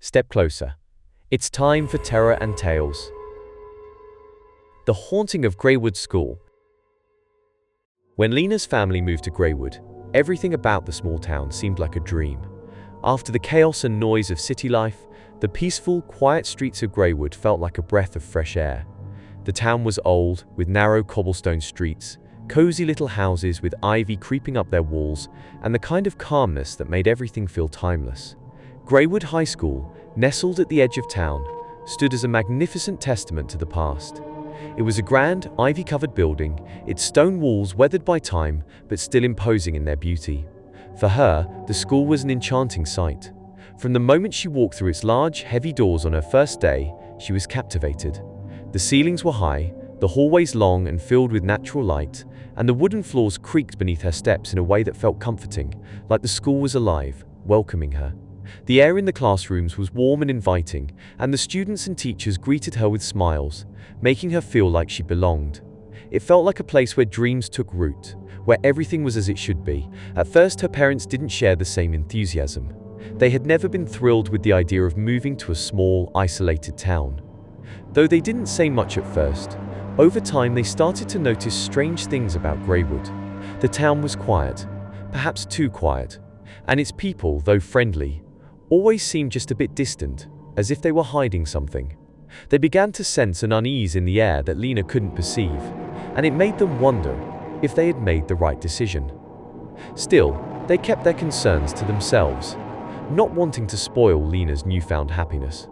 Step closer. It's time for terror and tales. The haunting of Greywood School. When Lena's family moved to Greywood, everything about the small town seemed like a dream. After the chaos and noise of city life, the peaceful, quiet streets of Greywood felt like a breath of fresh air. The town was old, with narrow cobblestone streets, cozy little houses with ivy creeping up their walls, and the kind of calmness that made everything feel timeless. Greywood High School, nestled at the edge of town, stood as a magnificent testament to the past. It was a grand, ivy-covered building, its stone walls weathered by time, but still imposing in their beauty. For her, the school was an enchanting sight. From the moment she walked through its large, heavy doors on her first day, she was captivated. The ceilings were high, the hallways long and filled with natural light, and the wooden floors creaked beneath her steps in a way that felt comforting, like the school was alive, welcoming her. The air in the classrooms was warm and inviting, and the students and teachers greeted her with smiles, making her feel like she belonged. It felt like a place where dreams took root, where everything was as it should be. At first, her parents didn't share the same enthusiasm. They had never been thrilled with the idea of moving to a small, isolated town. Though they didn't say much at first, over time they started to notice strange things about Greywood. The town was quiet, perhaps too quiet, and its people, though friendly, always seemed just a bit distant, as if they were hiding something. They began to sense an unease in the air that Lena couldn't perceive, and it made them wonder if they had made the right decision. Still, they kept their concerns to themselves, not wanting to spoil Lena's newfound happiness.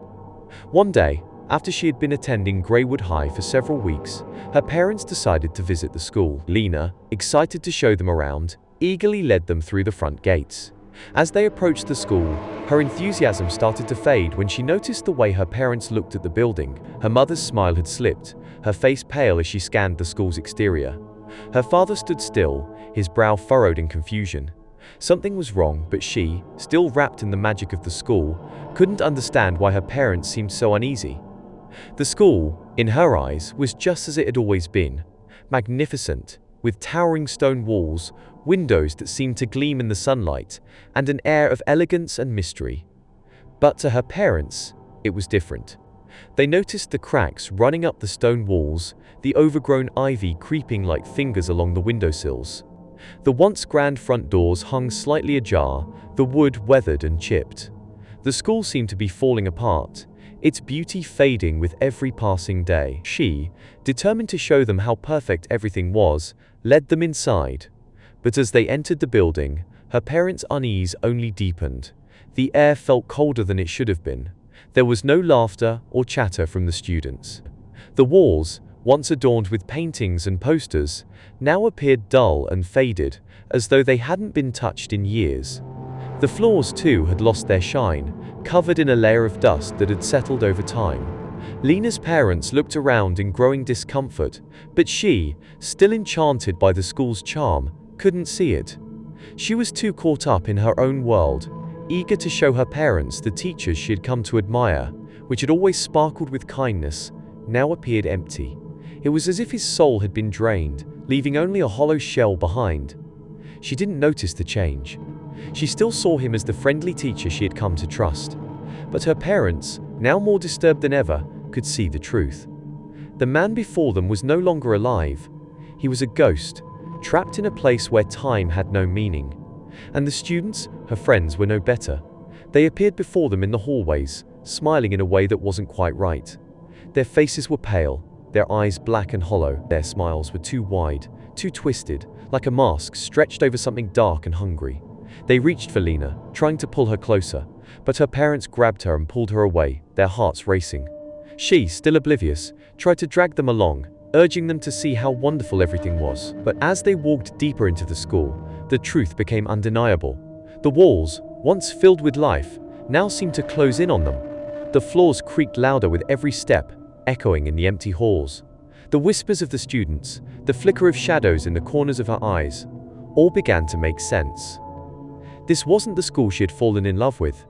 One day, after she had been attending Greywood High for several weeks, her parents decided to visit the school. Lena, excited to show them around, eagerly led them through the front gates. As they approached the school, her enthusiasm started to fade when she noticed the way her parents looked at the building. Her mother's smile had slipped, her face pale as she scanned the school's exterior. Her father stood still, his brow furrowed in confusion. Something was wrong, but she, still wrapped in the magic of the school, couldn't understand why her parents seemed so uneasy. The school, in her eyes, was just as it had always been, magnificent, with towering stone walls, windows that seemed to gleam in the sunlight, and an air of elegance and mystery. But to her parents, it was different. They noticed the cracks running up the stone walls, the overgrown ivy creeping like fingers along the windowsills. The once grand front doors hung slightly ajar, the wood weathered and chipped. The school seemed to be falling apart, its beauty fading with every passing day. She, determined to show them how perfect everything was, led them inside. But as they entered the building, her parents' unease only deepened. The air felt colder than it should have been. There was no laughter or chatter from the students. The walls, once adorned with paintings and posters, now appeared dull and faded, as though they hadn't been touched in years. The floors, too, had lost their shine, covered in a layer of dust that had settled over time. Lena's parents looked around in growing discomfort, but she, still enchanted by the school's charm, couldn't see it. She was too caught up in her own world, eager to show her parents the teachers she had come to admire, which had always sparkled with kindness, now appeared empty. It was as if his soul had been drained, leaving only a hollow shell behind. She didn't notice the change. She still saw him as the friendly teacher she had come to trust. But her parents, now more disturbed than ever, could see the truth. The man before them was no longer alive. He was a ghost, trapped in a place where time had no meaning. And the students, her friends, were no better. They appeared before them in the hallways, smiling in a way that wasn't quite right. Their faces were pale, their eyes black and hollow. Their smiles were too wide, too twisted, like a mask stretched over something dark and hungry. They reached for Lena, trying to pull her closer, but her parents grabbed her and pulled her away, their hearts racing. She, still oblivious, tried to drag them along, urging them to see how wonderful everything was. But as they walked deeper into the school, the truth became undeniable. The walls, once filled with life, now seemed to close in on them. The floors creaked louder with every step, echoing in the empty halls. The whispers of the students, the flicker of shadows in the corners of her eyes, all began to make sense. This wasn't the school she had fallen in love with.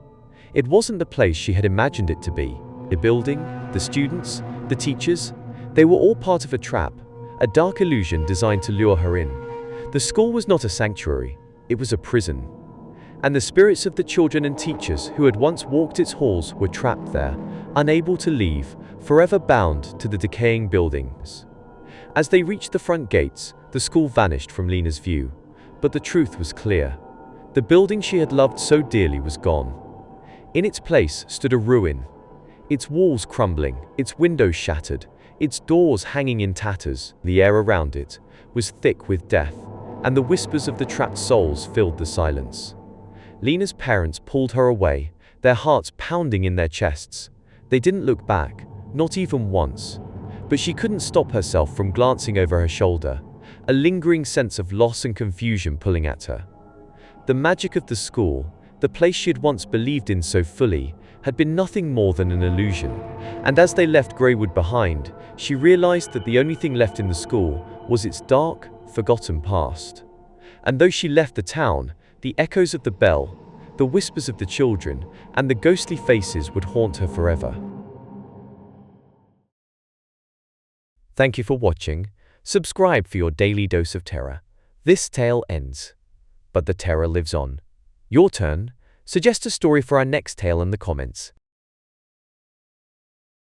It wasn't the place she had imagined it to be. The building, the students, the teachers, they were all part of a trap, a dark illusion designed to lure her in. The school was not a sanctuary, it was a prison. and the spirits of the children and teachers who had once walked its halls were trapped there, unable to leave, forever bound to the decaying buildings. As they reached the front gates, the school vanished from Lena's view, but the truth was clear. The building she had loved so dearly was gone. In its place stood a ruin, its walls crumbling, its windows shattered, its doors hanging in tatters. The air around it was thick with death, and the whispers of the trapped souls filled the silence. Lena's parents pulled her away, their hearts pounding in their chests. They didn't look back, not even once. But she couldn't stop herself from glancing over her shoulder, a lingering sense of loss and confusion pulling at her. The magic of the school, the place she had once believed in so fully, had been nothing more than an illusion. And as they left Greywood behind, she realized that the only thing left in the school was its dark, forgotten past. And though she left the town, the echoes of the bell, the whispers of the children, and the ghostly faces would haunt her forever. Thank you for watching. Subscribe for your daily dose of terror. This tale ends, but the terror lives on. Your turn. Suggest a story for our next tale in the comments.